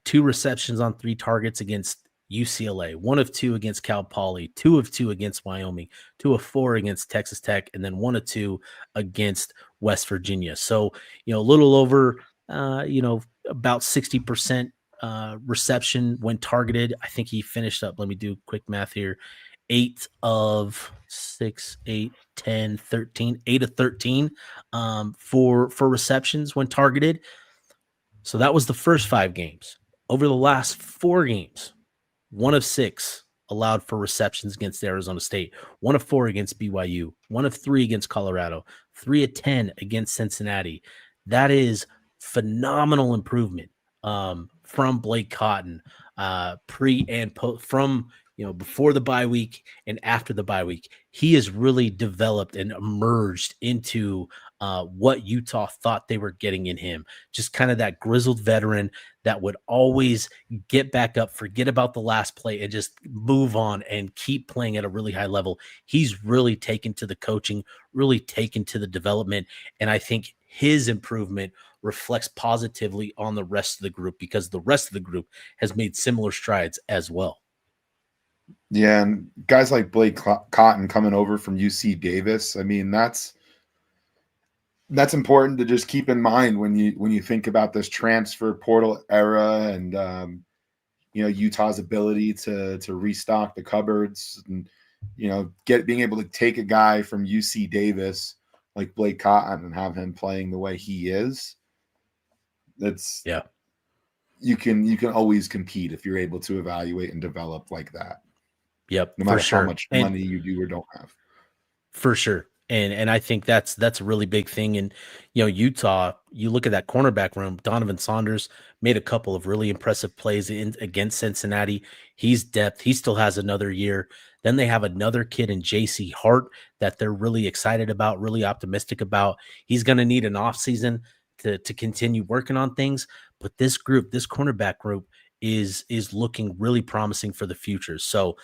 2 receptions on 3 targets against UCLA, 1 of 2 against Cal Poly, 2 of 2 against Wyoming, 2 of 4 against Texas Tech, and then 1 of 2 against West Virginia. So, a little over, about 60% reception when targeted. I think he finished up, let me do quick math here, 8 of 6, 8, 10, 13, 8 of 13 for receptions when targeted. So that was the first 5 games. Over the last 4 games, 1 of 6 allowed for receptions against Arizona State, 1 of 4 against BYU, 1 of 3 against Colorado, 3 of 10 against Cincinnati. That is phenomenal improvement from Blake Cotton pre and post, from before the bye week and after the bye week. He has really developed and emerged into what Utah thought they were getting in him. Just kind of that grizzled veteran that would always get back up, forget about the last play, and just move on and keep playing at a really high level. He's really taken to the coaching, really taken to the development, and I think his improvement reflects positively on the rest of the group because the rest of the group has made similar strides as well. Yeah, and guys like Blake Cotton coming over from UC Davis. I mean, that's important to just keep in mind when you think about this transfer portal era and Utah's ability to restock the cupboards and being able to take a guy from UC Davis like Blake Cotton and have him playing the way he is. That's you can always compete if you're able to evaluate and develop like that. Yep, no matter how much money you do or don't have. For sure. And I think that's a really big thing. And Utah, you look at that cornerback room, Donovan Saunders made a couple of really impressive plays against Cincinnati. He's depth. He still has another year. Then they have another kid in JC Hart that they're really excited about, really optimistic about. He's going to need an offseason to continue working on things. But this cornerback group is looking really promising for the future. So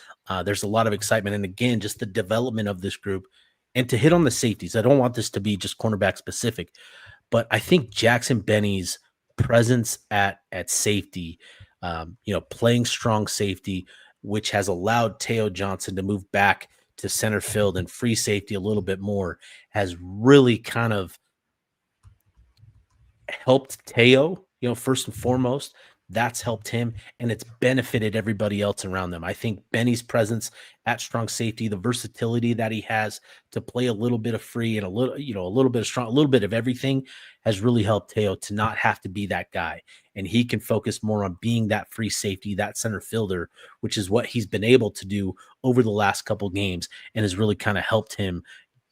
there's a lot of excitement. And again, just the development of this group. And to hit on the safeties, I don't want this to be just cornerback specific, but I think Jackson Benny's presence at safety, playing strong safety, which has allowed Teo Johnson to move back to center field and free safety a little bit more, has really kind of helped Teo, first and foremost. That's helped him, and it's benefited everybody else around them. I think Benny's presence at strong safety, the versatility that he has to play a little bit of free and a little bit of strong, a little bit of everything has really helped Teo to not have to be that guy. And he can focus more on being that free safety, that center fielder, which is what he's been able to do over the last couple games and has really kind of helped him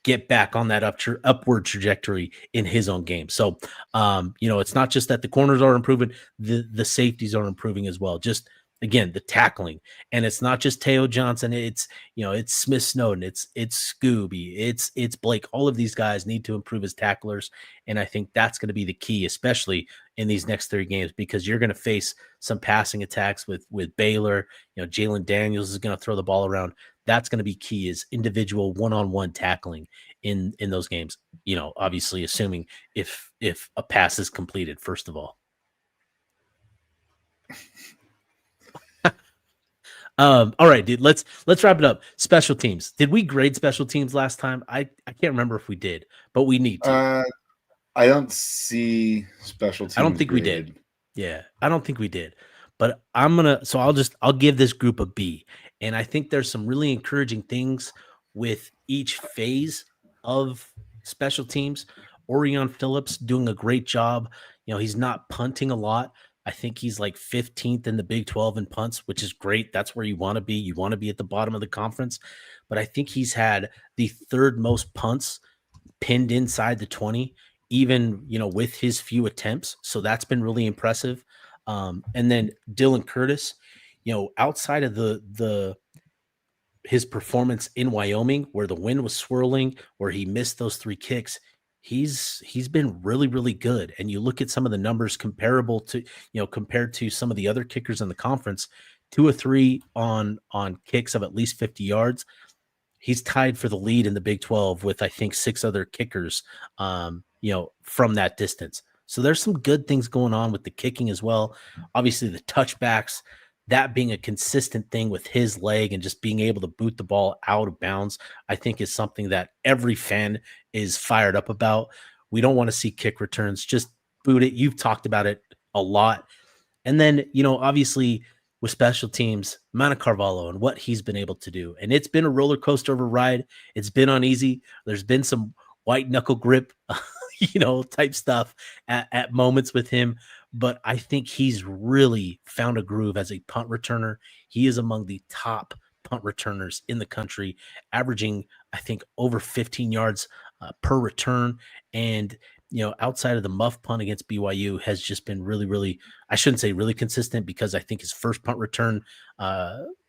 get back on that upward trajectory in his own game. So, it's not just that the corners are improving, the safeties are improving as well. Just again, the tackling, and it's not just Teo Johnson. It's Smith Snowden. It's Scooby. It's Blake. All of these guys need to improve as tacklers. And I think that's going to be the key, especially in these next 3 games, because you're going to face some passing attacks with Baylor. Jalen Daniels is going to throw the ball around. That's going to be key, is individual one-on-one tackling in those games, obviously assuming if a pass is completed, first of all. All right, dude, let's wrap it up. Special teams. Did we grade special teams last time? I can't remember if we did, but we need to. I don't see special teams. I don't think graded. we did. Yeah, I don't think we did. But I'll give this group a B. And I think there's some really encouraging things with each phase of special teams. Orion Phillips doing a great job. He's not punting a lot. I think he's like 15th in the Big 12 in punts, which is great. That's where you want to be. You want to be at the bottom of the conference. But I think he's had the 3rd most punts pinned inside the 20, even, with his few attempts. So that's been really impressive. And then Dylan Curtis, outside of his performance in Wyoming, where the wind was swirling, where he missed those 3 kicks, he's been really, really good. And you look at some of the numbers compared to some of the other kickers in the conference, 2 or 3 on kicks of at least 50 yards. He's tied for the lead in the Big 12 with, I think, 6 other kickers, from that distance. So there's some good things going on with the kicking as well. Obviously, the touchbacks, that being a consistent thing with his leg and just being able to boot the ball out of bounds, I think is something that every fan is fired up about. We don't want to see kick returns. Just boot it. You've talked about it a lot. And then, obviously with special teams, Mana Carvalho and what he's been able to do. And it's been a roller coaster of a ride. It's been uneasy. There's been some white knuckle grip type stuff at moments with him. But I think he's really found a groove as a punt returner. He is among the top punt returners in the country, averaging, I think, over 15 yards per return. And, outside of the muff punt against BYU has just been really, really, I shouldn't say really consistent, because I think his first punt return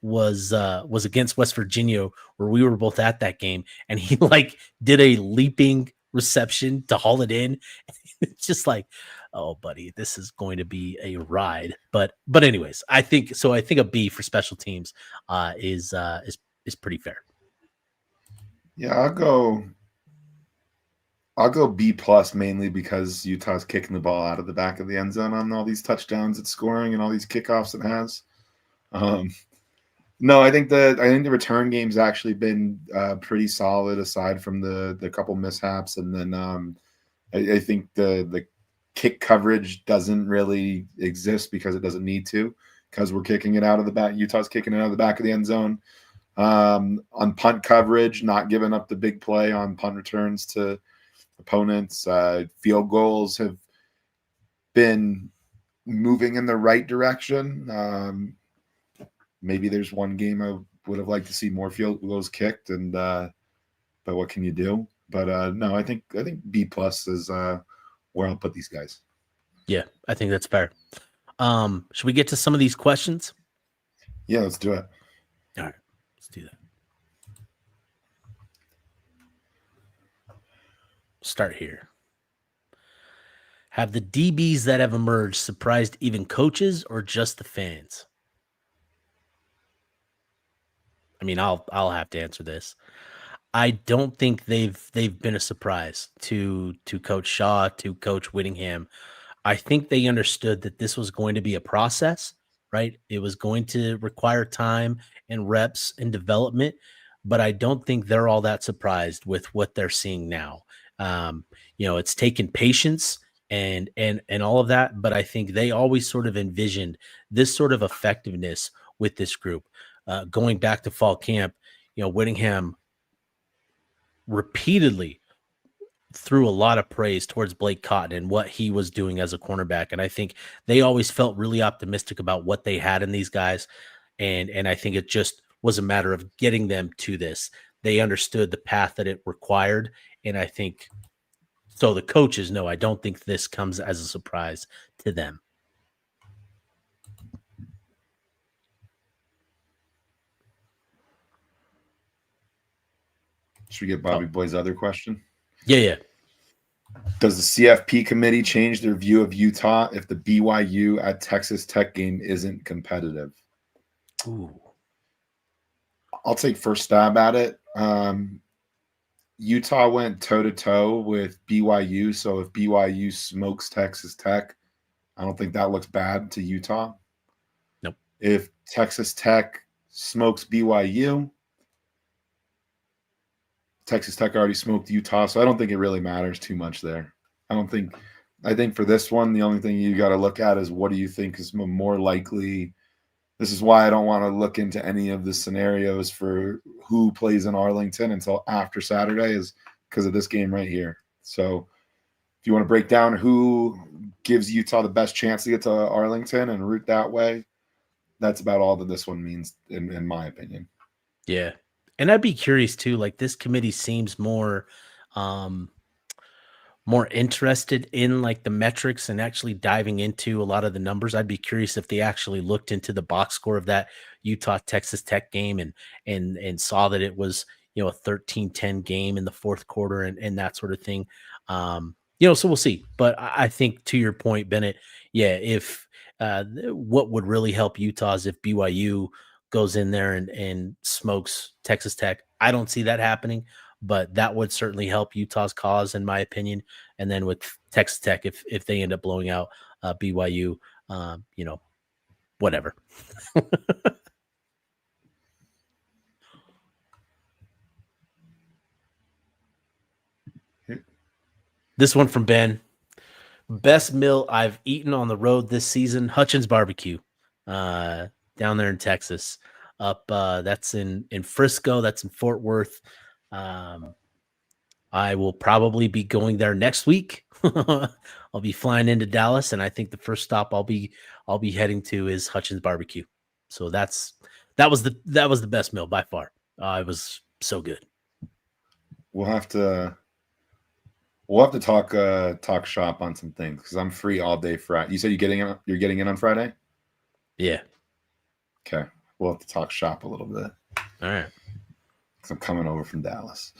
was against West Virginia, where we were both at that game. And he did a leaping reception to haul it in. It's just like, oh, buddy, this is going to be a ride. But anyways, I think so. I think a B for special teams is pretty fair. Yeah, I'll go B plus mainly because Utah's kicking the ball out of the back of the end zone on all these touchdowns it's scoring and all these kickoffs it has. No, I think the return game's actually been pretty solid aside from the couple mishaps, and then I think the kick coverage doesn't really exist because it doesn't need to, because we're kicking it out of the back. Utah's kicking it out of the back of the end zone. On punt coverage, not giving up the big play on punt returns to opponents. Field goals have been moving in the right direction. Maybe there's one game I would have liked to see more field goals kicked, and but what can you do? But no, I think B plus is where I'll put these guys. Yeah, I think that's fair. Should we get to some of these questions? Yeah, let's do it. All right, let's do that. Start here. Have the DBs that have emerged surprised even coaches or just the fans? I mean, I'll have to answer this. I don't think they've been a surprise to Coach Shaw, to Coach Whittingham. I think they understood that this was going to be a process, right? It was going to require time and reps and development, but I don't think they're all that surprised with what they're seeing now. It's taken patience and all of that, but I think they always sort of envisioned this sort of effectiveness with this group. Going back to fall camp, Whittingham repeatedly threw a lot of praise towards Blake Cotton and what he was doing as a cornerback. And I think they always felt really optimistic about what they had in these guys. And I think it just was a matter of getting them to this. They understood the path that it required. And I think so the coaches know, I don't think this comes as a surprise to them. Should we get Bobby Boy's other question? Yeah. Does the CFP committee change their view of Utah if the BYU at Texas Tech game isn't competitive? Ooh. I'll take first stab at it. Utah went toe-to-toe with BYU, so if BYU smokes Texas Tech, I don't think that looks bad to Utah. Nope. If Texas Tech smokes BYU, Texas Tech already smoked Utah, so I don't think it really matters too much there. I think for this one, the only thing you got to look at is what do you think is more likely. This is why I don't want to look into any of the scenarios for who plays in Arlington until after Saturday, is because of this game right here. So if you want to break down who gives Utah the best chance to get to Arlington and route that way, that's about all that this one means, in my opinion. Yeah. And I'd be curious too, like this committee seems more interested in like the metrics and actually diving into a lot of the numbers. I'd be curious if they actually looked into the box score of that Utah Texas Tech game and saw that it was, a 13-10 game in the fourth quarter and that sort of thing. So we'll see. But I think to your point, Bennett, yeah, if what would really help Utah is if BYU goes in there and smokes Texas Tech. I don't see that happening, but that would certainly help Utah's cause, in my opinion. And then with Texas Tech, if they end up blowing out BYU, whatever. This one from Ben. Best meal I've eaten on the road this season, Hutchins Barbecue, down there in Texas. That's in Frisco. That's in Fort Worth. I will probably be going there next week. I'll be flying into Dallas, and I think the first stop I'll be heading to is Hutchins Barbecue. So that was the best meal by far. It was so good. We'll have to talk shop on some things because I'm free all day Friday. You said you're getting in on Friday? Yeah. Okay. We'll have to talk shop a little bit. All right. Because I'm coming over from Dallas.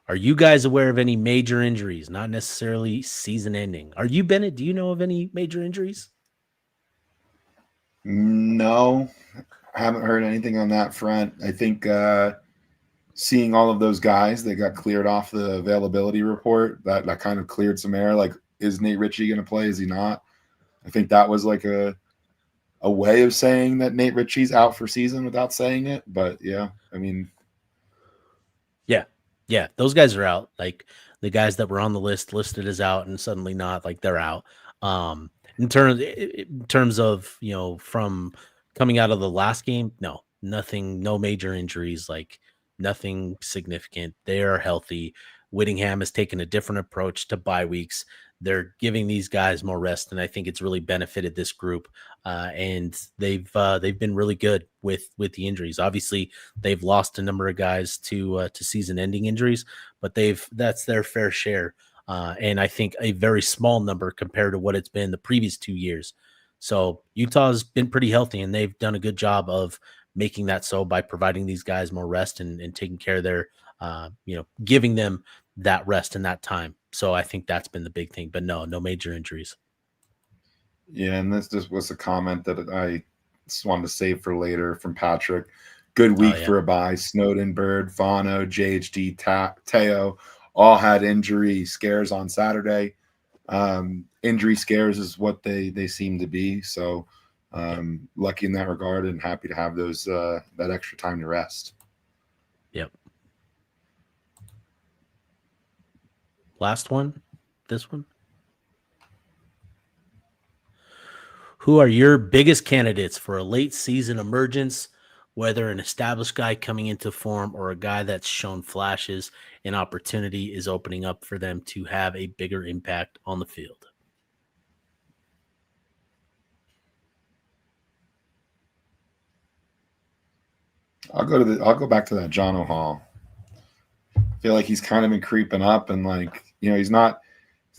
Are you guys aware of any major injuries? Not necessarily season ending. Are you, Bennett? Do you know of any major injuries? No, I haven't heard anything on that front. I think seeing all of those guys that got cleared off the availability report, that kind of cleared some air. Like, is Nate Ritchie going to play? Is he not? I think that was like a way of saying that Nate Ritchie's out for season without saying it. But yeah, I mean, Yeah. Yeah. Those guys are out. Like the guys that were on the list listed as out and suddenly not, like they're out. Um, in terms of, from coming out of the last game, no, nothing, no major injuries, like nothing significant. They are healthy. Whittingham has taken a different approach to bye weeks. They're giving these guys more rest, and I think it's really benefited this group. And they've been really good with the injuries. Obviously, they've lost a number of guys to season-ending injuries, but that's their fair share, and I think a very small number compared to what it's been the previous 2 years. So Utah's been pretty healthy, and they've done a good job of making that so by providing these guys more rest and taking care of their, giving them that rest and that time. So I think that's been the big thing. But no major injuries. yeah, and this just was a comment that I just wanted to save for later from Patrick. Good Oh week yeah, for a bye. Snowden, Bird, Vano, JHD, Teo all had injury scares on Saturday. Injury scares is what they seem to be. So yep, lucky in that regard, and happy to have those that extra time to rest. yep. Last one, this one. Who are your biggest candidates for a late season emergence, whether an established guy coming into form or a guy that's shown flashes and opportunity is opening up for them to have a bigger impact on the field? I'll go back to that John O'Hall. I feel like he's kind of been creeping up, and like he's not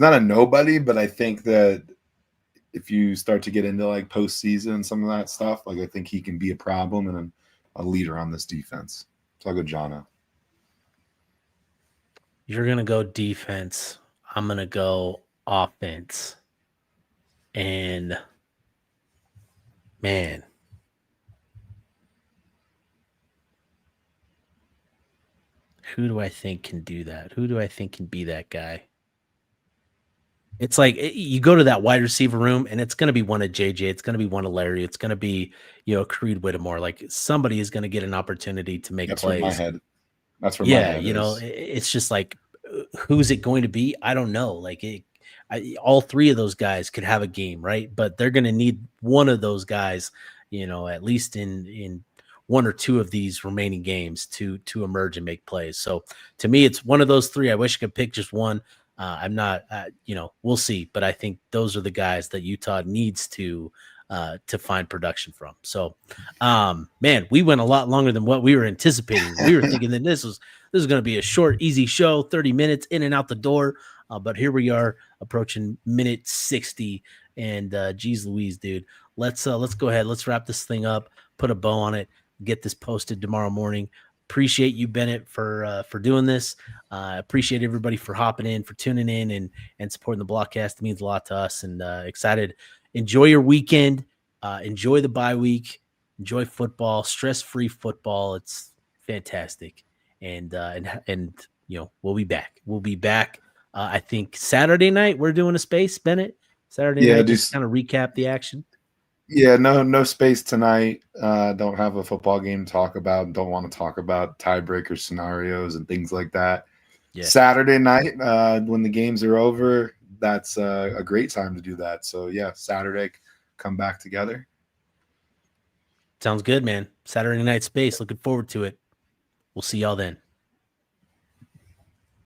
a nobody, but I think that if you start to get into like postseason and some of that stuff, like I think he can be a problem and a leader on this defense. So I'll go Jono. You're going to go defense. I'm going to go offense. And man, who do I think can do that? Who do I think can be that guy? It's like you go to that wide receiver room, and it's going to be one of JJ. It's going to be one of Larry. It's going to be, Creed Whittemore. Like somebody is going to get an opportunity to make That's where my plays. head. That's where my Yeah, head is. it's just like, who's it going to be? I don't know. Like all three of those guys could have a game, right? But they're going to need one of those guys, at least in one or two of these remaining games to emerge and make plays. So to me, it's one of those three. I wish I could pick just one. I'm not, we'll see. But I think those are the guys that Utah needs to find production from. So, man, we went a lot longer than what we were anticipating. We were thinking that this is going to be a short, easy show, 30 minutes in and out the door. But here we are approaching minute 60, and geez Louise, dude, let's go ahead. Let's wrap this thing up, put a bow on it, get this posted tomorrow morning. Appreciate you, Bennett, for doing this. Appreciate everybody for hopping in, for tuning in, and supporting the Blockcast. It means a lot to us, and excited. Enjoy your weekend. Enjoy the bye week. Enjoy football, stress-free football. It's fantastic, and we'll be back. We'll be back. I think Saturday night we're doing a space, Bennett. Saturday Yeah, night, just kind of recap the action. yeah, no space tonight. Don't have a football game to talk about. Don't want to talk about tiebreaker scenarios and things like that. Yeah, Saturday night, when the games are over, that's a great time to do that. So yeah, Saturday, come back together. sounds good, man. Saturday night space. Looking forward to it. We'll see y'all then.